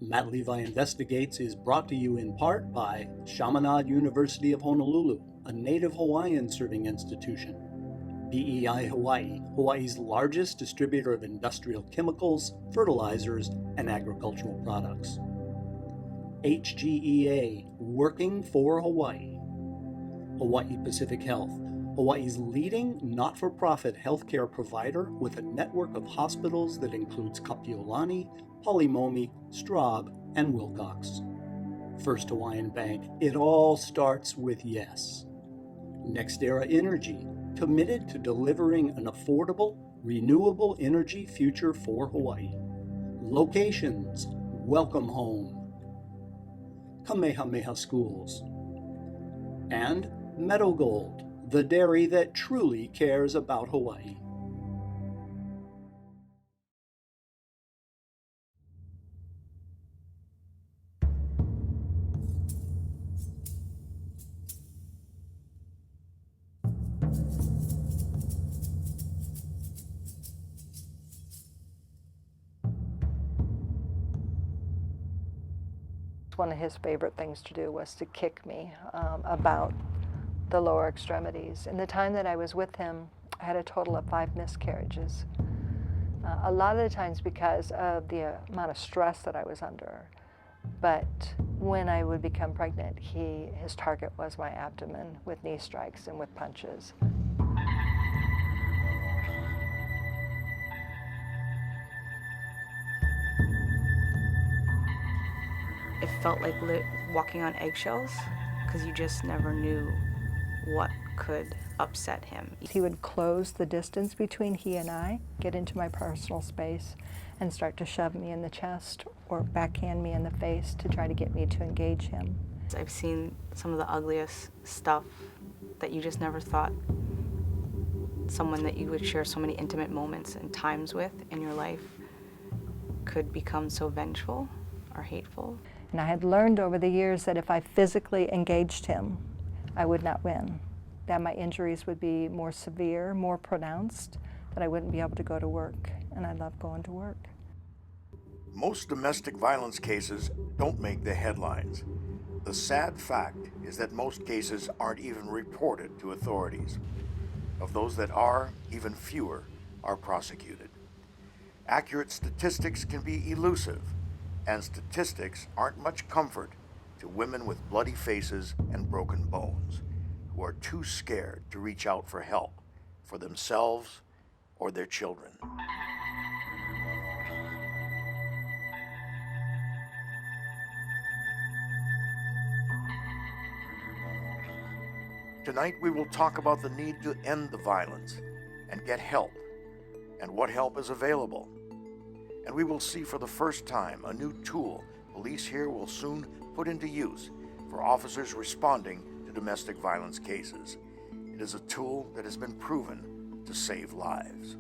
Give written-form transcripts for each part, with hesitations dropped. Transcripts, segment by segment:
Matt Levi Investigates is brought to you in part by Chaminade University of Honolulu, a native Hawaiian serving institution. BEI Hawaii, Hawaii's largest distributor of industrial chemicals, fertilizers, and agricultural products. HGEA, working for Hawaii. Hawaii Pacific Health, Hawaii's leading not-for-profit healthcare provider with a network of hospitals that includes Kapiolani, Polimomi, Straub, and Wilcox. First Hawaiian Bank, it all starts with yes. NextEra Energy, committed to delivering an affordable, renewable energy future for Hawaii. Locations, welcome home. Kamehameha Schools. And Meadow Gold, the dairy that truly cares about Hawaii. One of his favorite things to do was to kick me about the lower extremities. In the time that I was with him, I had a total of 5 miscarriages. A lot of the times because of the amount of stress that I was under. But when I would become pregnant, his target was my abdomen with knee strikes and with punches. It felt like walking on eggshells because you just never knew what could upset him. He would close the distance between he and I, get into my personal space, and start to shove me in the chest or backhand me in the face to try to get me to engage him. I've seen some of the ugliest stuff that you just never thought someone that you would share so many intimate moments and times with in your life could become so vengeful or hateful. And I had learned over the years that if I physically engaged him, I would not win. That my injuries would be more severe, more pronounced, that I wouldn't be able to go to work. And I love going to work. Most domestic violence cases don't make the headlines. The sad fact is that most cases aren't even reported to authorities. Of those that are, even fewer are prosecuted. Accurate statistics can be elusive, and statistics aren't much comfort to women with bloody faces and broken bones who are too scared to reach out for help for themselves or their children. Tonight we will talk about the need to end the violence and get help and what help is available. And we will see for the first time a new tool police here will soon put into use for officers responding to domestic violence cases. It is a tool that has been proven to save lives.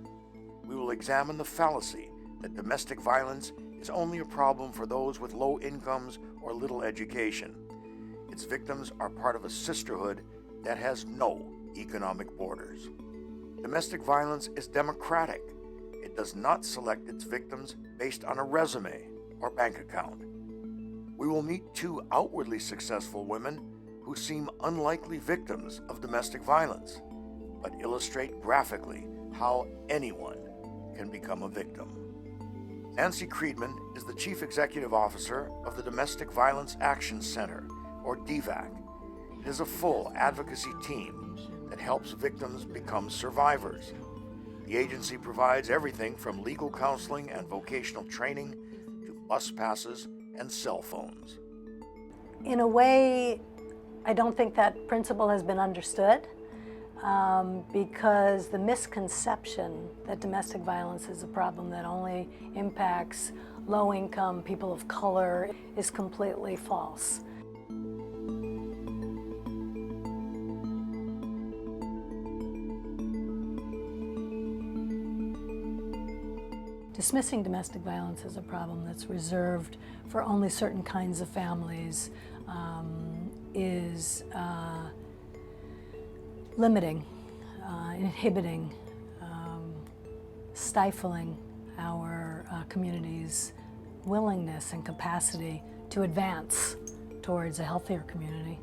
We will examine the fallacy that domestic violence is only a problem for those with low incomes or little education. Its victims are part of a sisterhood that has no economic borders. Domestic violence is democratic. It does not select its victims based on a resume or bank account. We will meet 2 outwardly successful women who seem unlikely victims of domestic violence, but illustrate graphically how anyone can become a victim. Nancy Creedman is the Chief Executive Officer of the Domestic Violence Action Center, or DVAC. It is a full advocacy team that helps victims become survivors. The agency provides everything from legal counseling and vocational training to bus passes and cell phones. In a way, I don't think that principle has been understood because the misconception that domestic violence is a problem that only impacts low-income people of color is completely false. Dismissing domestic violence as a problem that's reserved for only certain kinds of families is limiting, inhibiting, stifling our community's willingness and capacity to advance towards a healthier community.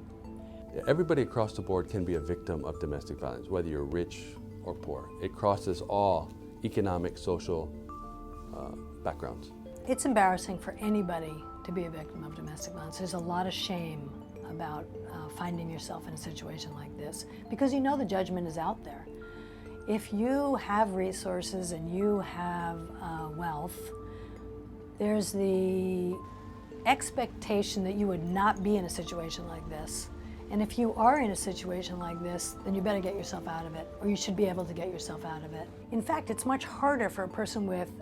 Everybody across the board can be a victim of domestic violence, whether you're rich or poor. It crosses all economic, social backgrounds. It's embarrassing for anybody to be a victim of domestic violence. There's a lot of shame about finding yourself in a situation like this because you know the judgment is out there. If you have resources and you have wealth, there's the expectation that you would not be in a situation like this. And if you are in a situation like this, then you better get yourself out of it, or you should be able to get yourself out of it. In fact, it's much harder for a person with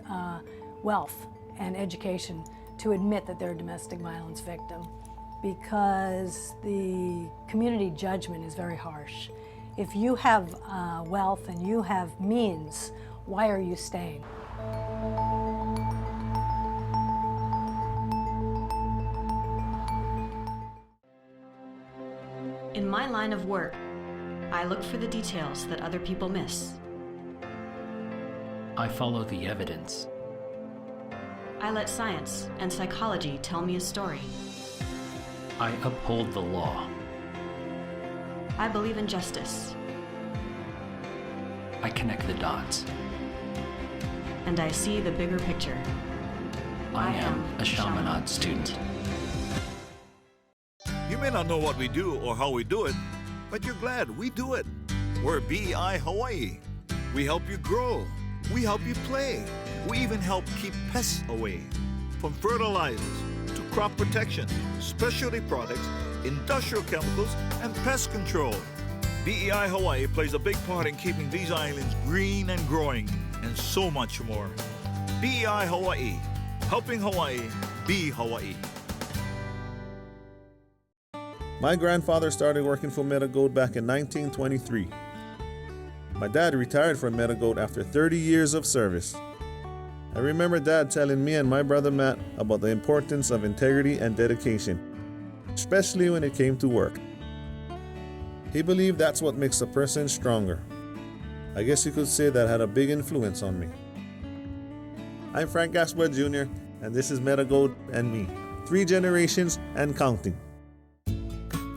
wealth and education to admit that they're a domestic violence victim because the community judgment is very harsh. If you have wealth and you have means, why are you staying? In my line of work, I look for the details that other people miss. I follow the evidence. I let science and psychology tell me a story. I uphold the law. I believe in justice. I connect the dots. And I see the bigger picture. I am a Chaminade student. You may not know what we do or how we do it, but you're glad we do it. We're BEI Hawaii. We help you grow. We help you play. We even help keep pests away. From fertilizers to crop protection, specialty products, industrial chemicals, and pest control. BEI Hawaii plays a big part in keeping these islands green and growing, and so much more. BEI Hawaii, helping Hawaii be Hawaii. My grandfather started working for Metagold back in 1923. My dad retired from Metagold after 30 years of service. I remember Dad telling me and my brother Matt about the importance of integrity and dedication, especially when it came to work. He believed that's what makes a person stronger. I guess you could say that had a big influence on me. I'm Frank Gaspar Jr., and this is Metagold and me. 3 generations and counting.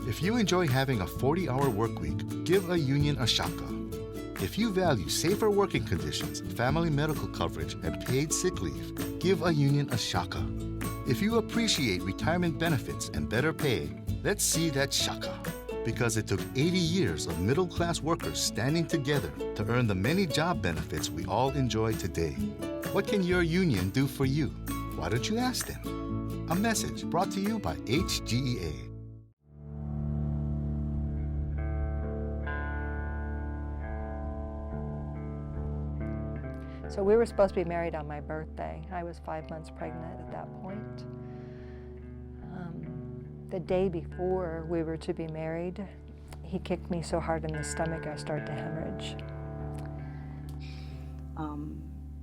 If you enjoy having a 40-hour work week, give a union a shaka. If you value safer working conditions, family medical coverage, and paid sick leave, give a union a shaka. If you appreciate retirement benefits and better pay, let's see that shaka. Because it took 80 years of middle-class workers standing together to earn the many job benefits we all enjoy today. What can your union do for you? Why don't you ask them? A message brought to you by HGEA. So we were supposed to be married on my birthday. I was 5 months pregnant at that point. The day before we were to be married, he kicked me so hard in the stomach I started to hemorrhage.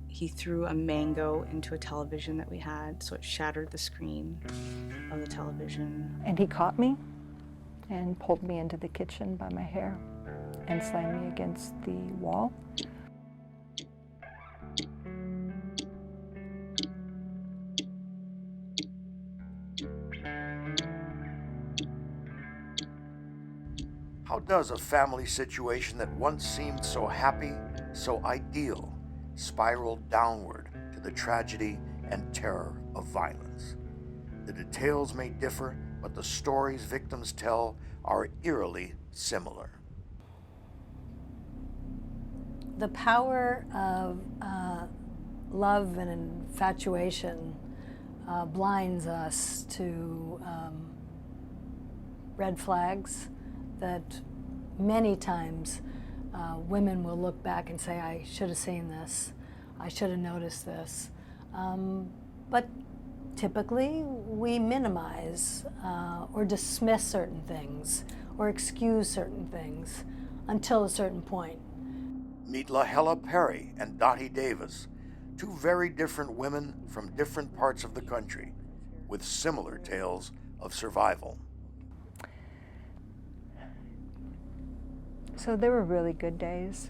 He threw a mango into a television that we had, so it shattered the screen of the television. And he caught me and pulled me into the kitchen by my hair and slammed me against the wall. How does a family situation that once seemed so happy, so ideal, spiral downward to the tragedy and terror of violence? The details may differ, but the stories victims tell are eerily similar. The power of love and infatuation blinds us to red flags that many times women will look back and say, I should have seen this, I should have noticed this. But typically we minimize or dismiss certain things or excuse certain things until a certain point. Meet Lahela Perry and Dottie Davis, 2 very different women from different parts of the country with similar tales of survival. So there were really good days.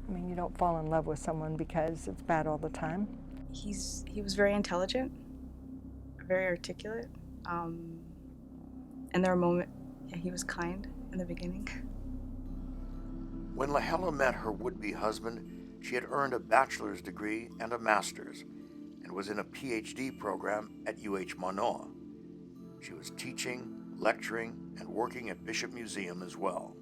I mean, you don't fall in love with someone because it's bad all the time. He was very intelligent, very articulate. And there were moments, yeah, he was kind in the beginning. When Lahela met her would-be husband, she had earned a bachelor's degree and a master's, and was in a PhD program at UH Manoa. She was teaching, lecturing, and working at Bishop Museum as well.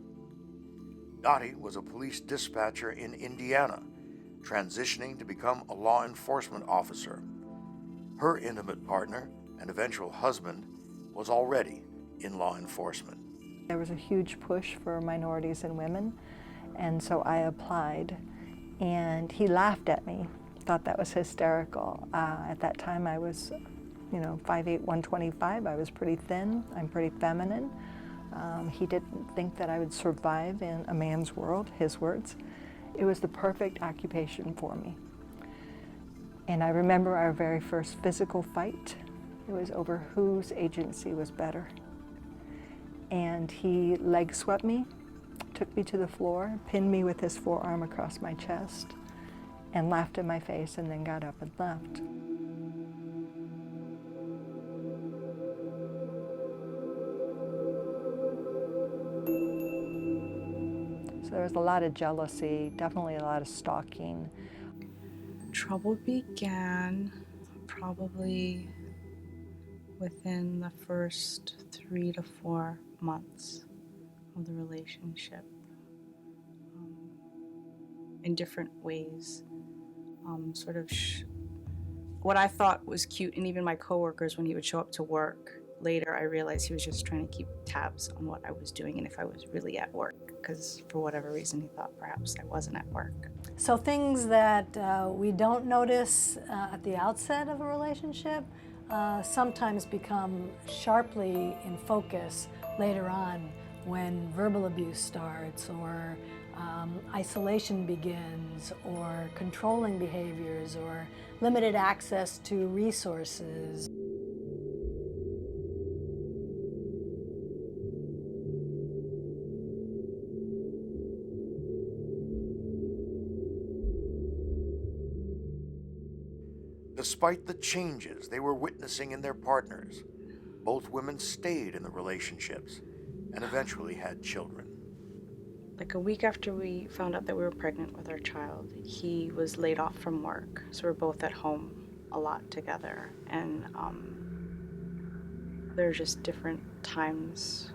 Dottie was a police dispatcher in Indiana, transitioning to become a law enforcement officer. Her intimate partner and eventual husband was already in law enforcement. There was a huge push for minorities and women, and so I applied, and he laughed at me, thought that was hysterical. At that time I was, 5'8", 125. I was pretty thin, I'm pretty feminine. He didn't think that I would survive in a man's world, his words. It was the perfect occupation for me. And I remember our very first physical fight. It was over whose agency was better. And he leg swept me, took me to the floor, pinned me with his forearm across my chest, and laughed in my face, and then got up and left. So there was a lot of jealousy, definitely a lot of stalking. Trouble began probably within the first 3 to 4 months of the relationship, in different ways. What I thought was cute, and even my coworkers, when he would show up to work, later I realized he was just trying to keep tabs on what I was doing and if I was really at work, because for whatever reason he thought perhaps I wasn't at work. So things that we don't notice at the outset of a relationship sometimes become sharply in focus later on when verbal abuse starts, or isolation begins, or controlling behaviors, or limited access to resources. Despite the changes they were witnessing in their partners, both women stayed in the relationships and eventually had children. Like a week after we found out that we were pregnant with our child, he was laid off from work. So we're both at home a lot together. And there are just different times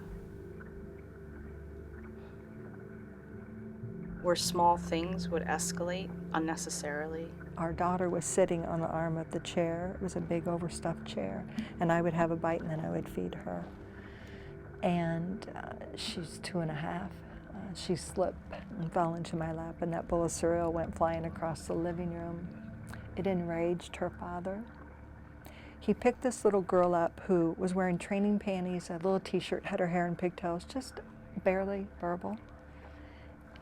where small things would escalate unnecessarily. Our daughter was sitting on the arm of the chair. It was a big overstuffed chair. And I would have a bite and then I would feed her. And she's 2.5. She slipped and fell into my lap, and that bowl of cereal went flying across the living room. It enraged her father. He picked this little girl up who was wearing training panties, a little t-shirt, had her hair in pigtails, just barely verbal.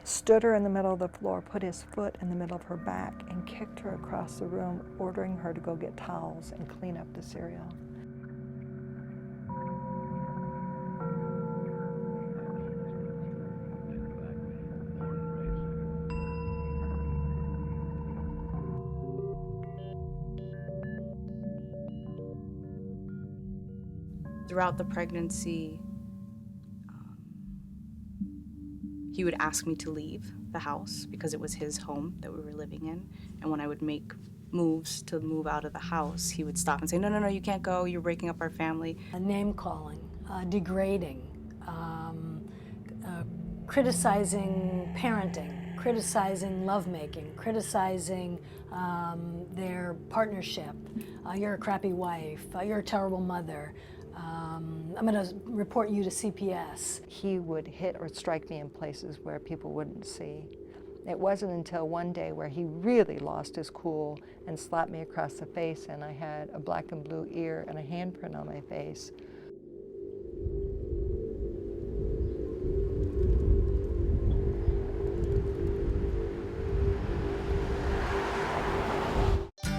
Stood her in the middle of the floor, put his foot in the middle of her back, and kicked her across the room, ordering her to go get towels and clean up the cereal. Throughout the pregnancy, he would ask me to leave the house because it was his home that we were living in. And when I would make moves to move out of the house, he would stop and say, no, you can't go, you're breaking up our family. Name calling, degrading, criticizing parenting, criticizing lovemaking, criticizing their partnership. You're a crappy wife, you're a terrible mother. I'm going to report you to CPS. He would hit or strike me in places where people wouldn't see. It wasn't until one day where he really lost his cool and slapped me across the face, and I had a black and blue ear and a handprint on my face.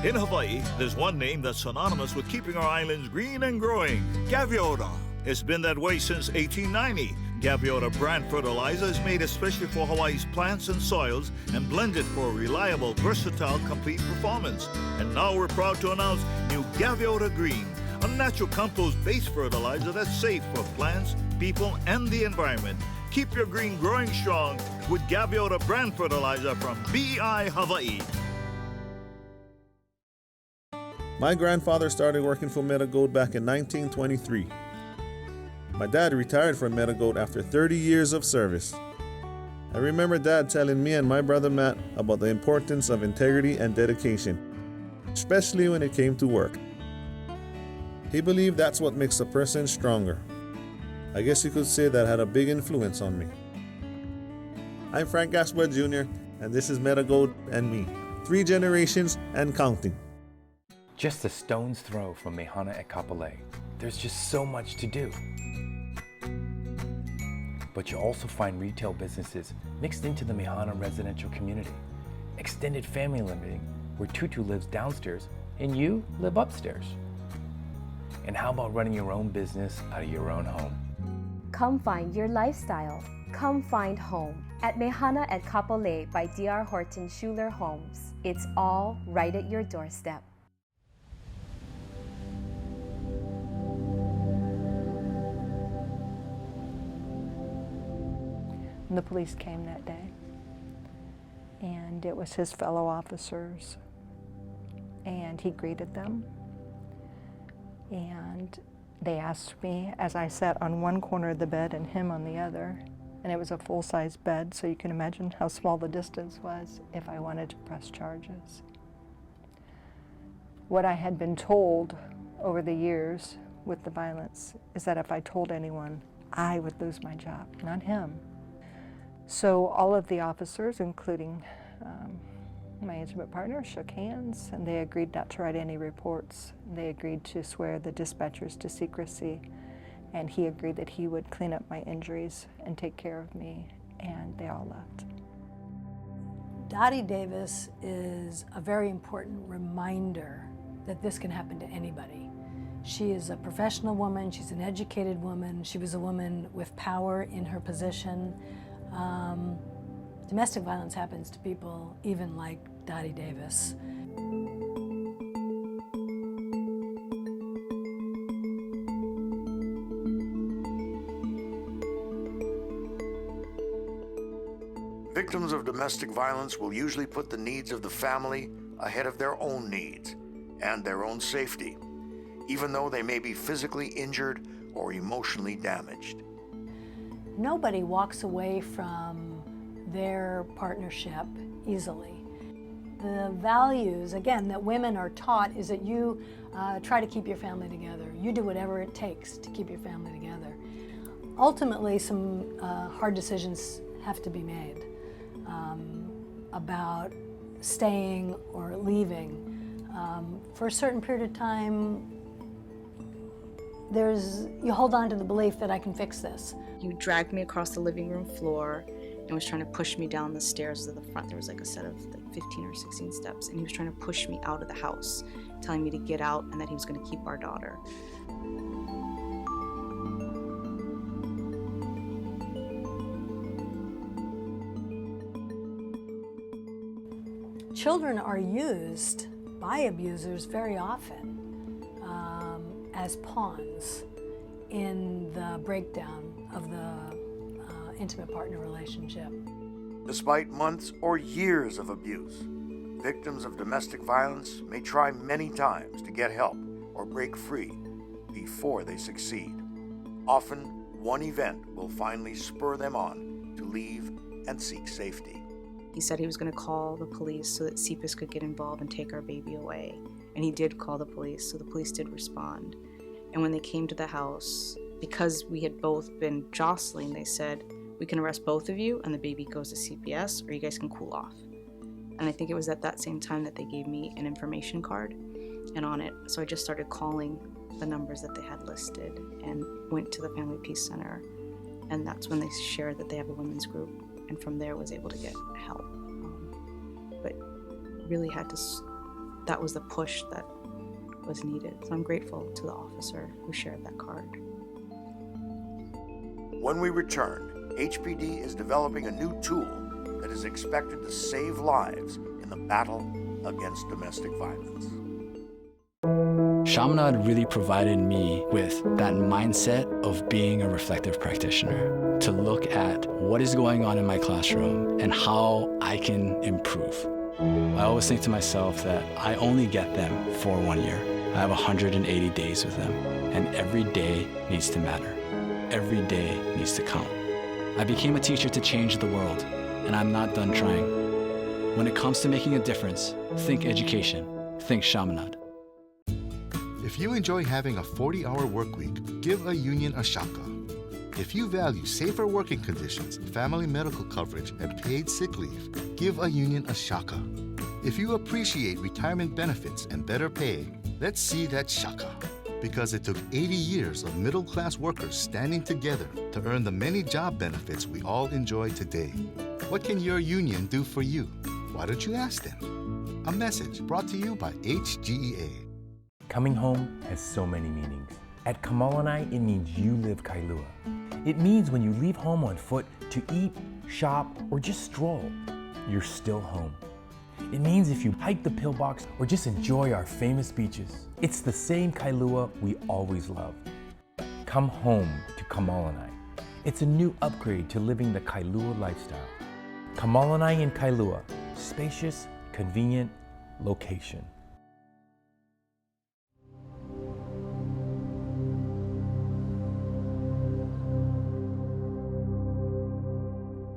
In Hawaii, there's one name that's synonymous with keeping our islands green and growing: Gaviota. It's been that way since 1890. Gaviota brand fertilizer is made especially for Hawaii's plants and soils and blended for reliable, versatile, complete performance. And now we're proud to announce new Gaviota Green, a natural compost-based fertilizer that's safe for plants, people, and the environment. Keep your green growing strong with Gaviota brand fertilizer from BEI Hawaii. My grandfather started working for Metagold back in 1923. My dad retired from Metagold after 30 years of service. I remember Dad telling me and my brother Matt about the importance of integrity and dedication, especially when it came to work. He believed that's what makes a person stronger. I guess you could say that had a big influence on me. I'm Frank Gaspar Jr., and this is Metagold and me. 3 generations and counting. Just a stone's throw from Mehana at Kapolei, there's just so much to do. But you'll also find retail businesses mixed into the Mehana residential community. Extended family living, where Tutu lives downstairs and you live upstairs. And how about running your own business out of your own home? Come find your lifestyle. Come find home at Mehana at Kapolei by D.R. Horton Schuler Homes. It's all right at your doorstep. The police came that day, and it was his fellow officers, and he greeted them, and they asked me, as I sat on one corner of the bed and him on the other, and it was a full-size bed, so you can imagine how small the distance was, if I wanted to press charges. What I had been told over the years with the violence is that if I told anyone, I would lose my job, not him. So all of the officers, including my intimate partner, shook hands, and they agreed not to write any reports. They agreed to swear the dispatchers to secrecy, and he agreed that he would clean up my injuries and take care of me, and they all left. Dottie Davis is a very important reminder that this can happen to anybody. She is a professional woman, she's an educated woman, she was a woman with power in her position. Domestic violence happens to people even like Dottie Davis. Victims of domestic violence will usually put the needs of the family ahead of their own needs and their own safety, even though they may be physically injured or emotionally damaged. Nobody walks away from their partnership easily. The values, again, that women are taught is that you try to keep your family together. You do whatever it takes to keep your family together. Ultimately, some hard decisions have to be made about staying or leaving. For a certain period of time, you hold on to the belief that I can fix this. He dragged me across the living room floor and was trying to push me down the stairs to the front. There was like a set of like 15 or 16 steps, and he was trying to push me out of the house, telling me to get out and that he was going to keep our daughter. Children are used by abusers very often as pawns in the breakdown of the intimate partner relationship. Despite months or years of abuse, victims of domestic violence may try many times to get help or break free before they succeed. Often, one event will finally spur them on to leave and seek safety. He said he was going to call the police so that CPS could get involved and take our baby away. And he did call the police, so the police did respond. And when they came to the house, because we had both been jostling, they said, we can arrest both of you and the baby goes to CPS, or you guys can cool off. And I think it was at that same time that they gave me an information card, and on it, so I just started calling the numbers that they had listed and went to the Family Peace Center. And that's when they shared that they have a women's group, and from there was able to get help. But really had to, that was the push that was needed. So I'm grateful to the officer who shared that card. When we return, HPD is developing a new tool that is expected to save lives in the battle against domestic violence. Chaminade really provided me with that mindset of being a reflective practitioner, to look at what is going on in my classroom and how I can improve. I always think to myself that I only get them for 1 year. I have 180 days with them, and every day needs to matter. Every day needs to count. I became a teacher to change the world, and I'm not done trying. When it comes to making a difference, think education, think Chaminade. If you enjoy having a 40-hour work week, give a union a shaka. If you value safer working conditions, family medical coverage, and paid sick leave, give a union a shaka. If you appreciate retirement benefits and better pay, let's see that shaka. Because it took 80 years of middle-class workers standing together to earn the many job benefits we all enjoy today. What can your union do for you? Why don't you ask them? A message brought to you by HGEA. Coming home has so many meanings. At Kamalanai, it means you live Kailua. It means when you leave home on foot to eat, shop, or just stroll, you're still home. It means if you hike the pillbox or just enjoy our famous beaches, it's the same Kailua we always loved. Come home to Kamalanai. It's a new upgrade to living the Kailua lifestyle. Kamalanai in Kailua, spacious, convenient location.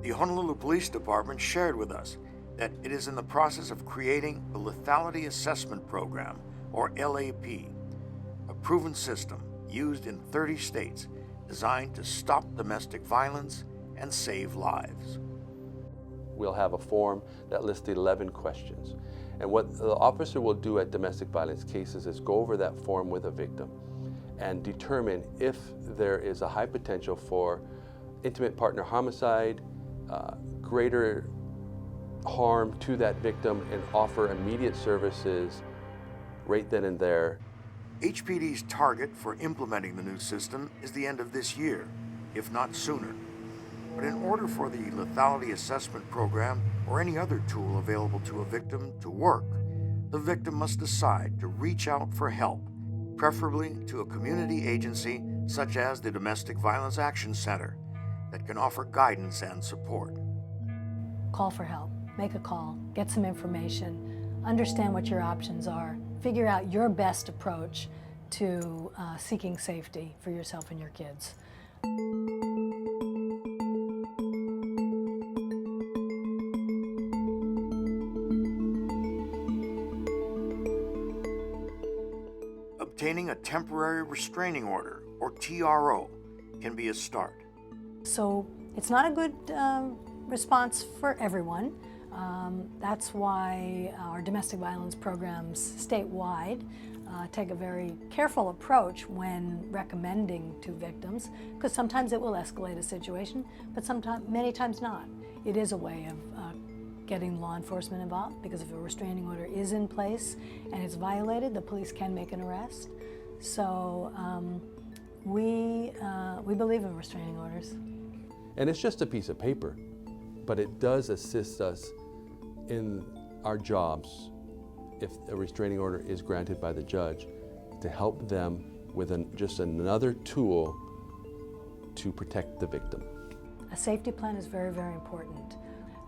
The Honolulu Police Department shared with us that it is in the process of creating the Lethality Assessment Program, or LAP, a proven system used in 30 states designed to stop domestic violence and save lives. We'll have a form that lists 11 questions. And what the officer will do at domestic violence cases is go over that form with a victim and determine if there is a high potential for intimate partner homicide, greater harm to that victim, and offer immediate services right then and there. HPD's target for implementing the new system is the end of this year, if not sooner. But in order for the lethality assessment program or any other tool available to a victim to work, the victim must decide to reach out for help, preferably to a community agency such as the Domestic Violence Action Center that can offer guidance and support. Call for help. Make a call. Get some information. Understand what your options are. Figure out your best approach to seeking safety for yourself and your kids. Obtaining a temporary restraining order, or TRO, can be a start. So it's not a good response for everyone. That's why our domestic violence programs statewide take a very careful approach when recommending to victims, because sometimes it will escalate a situation, but many times not. It is a way of getting law enforcement involved, because if a restraining order is in place and it's violated, the police can make an arrest. So we believe in restraining orders. And it's just a piece of paper, but it does assist us in our jobs if a restraining order is granted by the judge, to help them with just another tool to protect the victim. A safety plan is very, very important.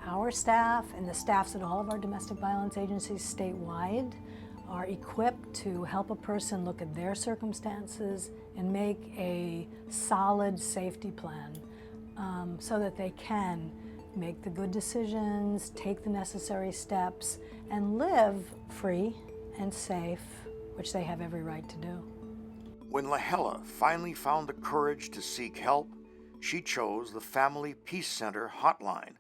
Our staff and the staffs at all of our domestic violence agencies statewide are equipped to help a person look at their circumstances and make a solid safety plan so that they can make the good decisions, take the necessary steps, and live free and safe, which they have every right to do. When Lahela finally found the courage to seek help, she chose the Family Peace Center hotline,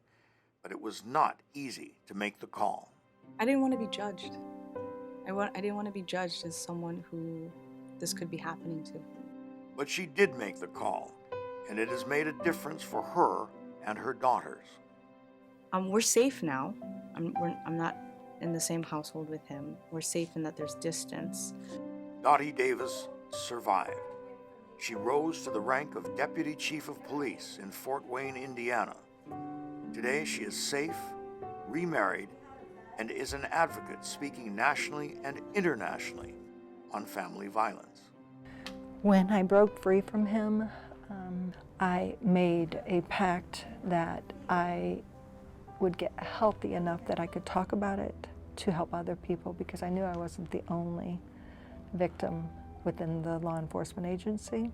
but it was not easy to make the call. I didn't want to be judged. I didn't want to be judged as someone who this could be happening to. But she did make the call, and it has made a difference for her and her daughters. We're safe now. I'm not in the same household with him. We're safe in that there's distance. Dottie Davis survived. She rose to the rank of Deputy Chief of Police in Fort Wayne, Indiana. Today she is safe, remarried, and is an advocate speaking nationally and internationally on family violence. When I broke free from him, I made a pact that I would get healthy enough that I could talk about it to help other people, because I knew I wasn't the only victim within the law enforcement agency.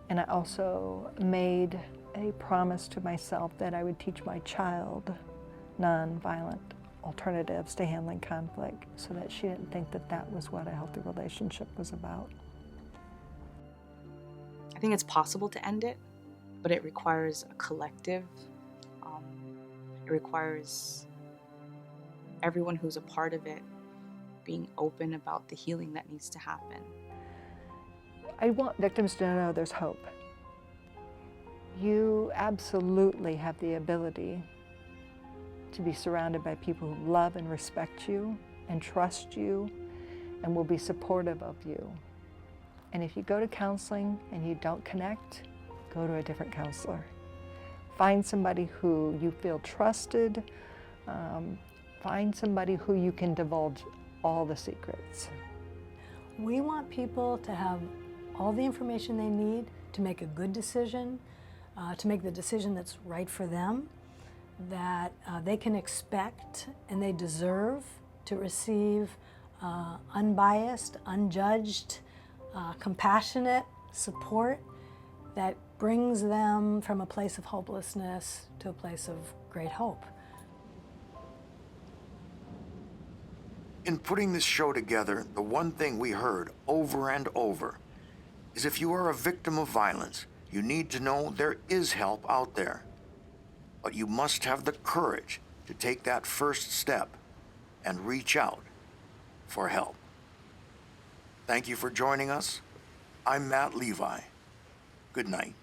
And I also made a promise to myself that I would teach my child nonviolent alternatives to handling conflict, so that she didn't think that that was what a healthy relationship was about. I think it's possible to end it, but it requires a collective. It requires everyone who's a part of it being open about the healing that needs to happen. I want victims to know there's hope. You absolutely have the ability to be surrounded by people who love and respect you and trust you and will be supportive of you. And if you go to counseling and you don't connect, go to a different counselor. Find somebody who you feel trusted. Find somebody who you can divulge all the secrets. We want people to have all the information they need to make a good decision, to make the decision that's right for them, that they can expect and they deserve to receive unbiased, unjudged, compassionate support that brings them from a place of hopelessness to a place of great hope. In putting this show together, the one thing we heard over and over is if you are a victim of violence, you need to know there is help out there. But you must have the courage to take that first step and reach out for help. Thank you for joining us. I'm Matt Levi. Good night.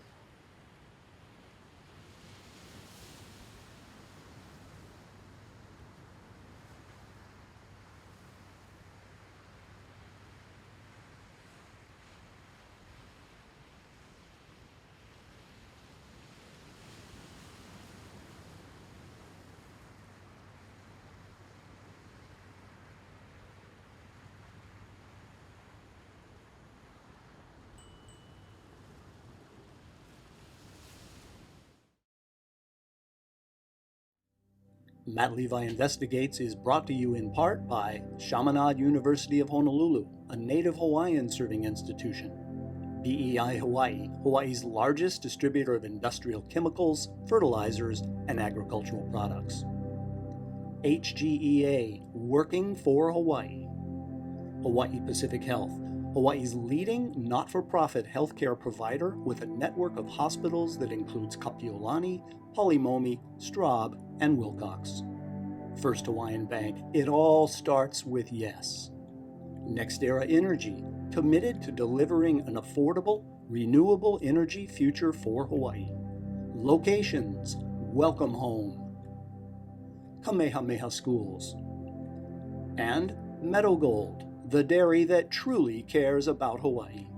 Matt Levi Investigates is brought to you in part by Chaminade University of Honolulu, a native Hawaiian serving institution. BEI Hawaii, Hawaii's largest distributor of industrial chemicals, fertilizers, and agricultural products. HGEA, working for Hawaii. Hawaii Pacific Health, Hawaii's leading not-for-profit healthcare provider with a network of hospitals that includes Kapiolani, Polimomi, Straub, and Wilcox. First Hawaiian Bank, it all starts with yes. NextEra Energy, committed to delivering an affordable, renewable energy future for Hawaii. Locations, welcome home. Kamehameha Schools. And Meadow Gold, the dairy that truly cares about Hawaii.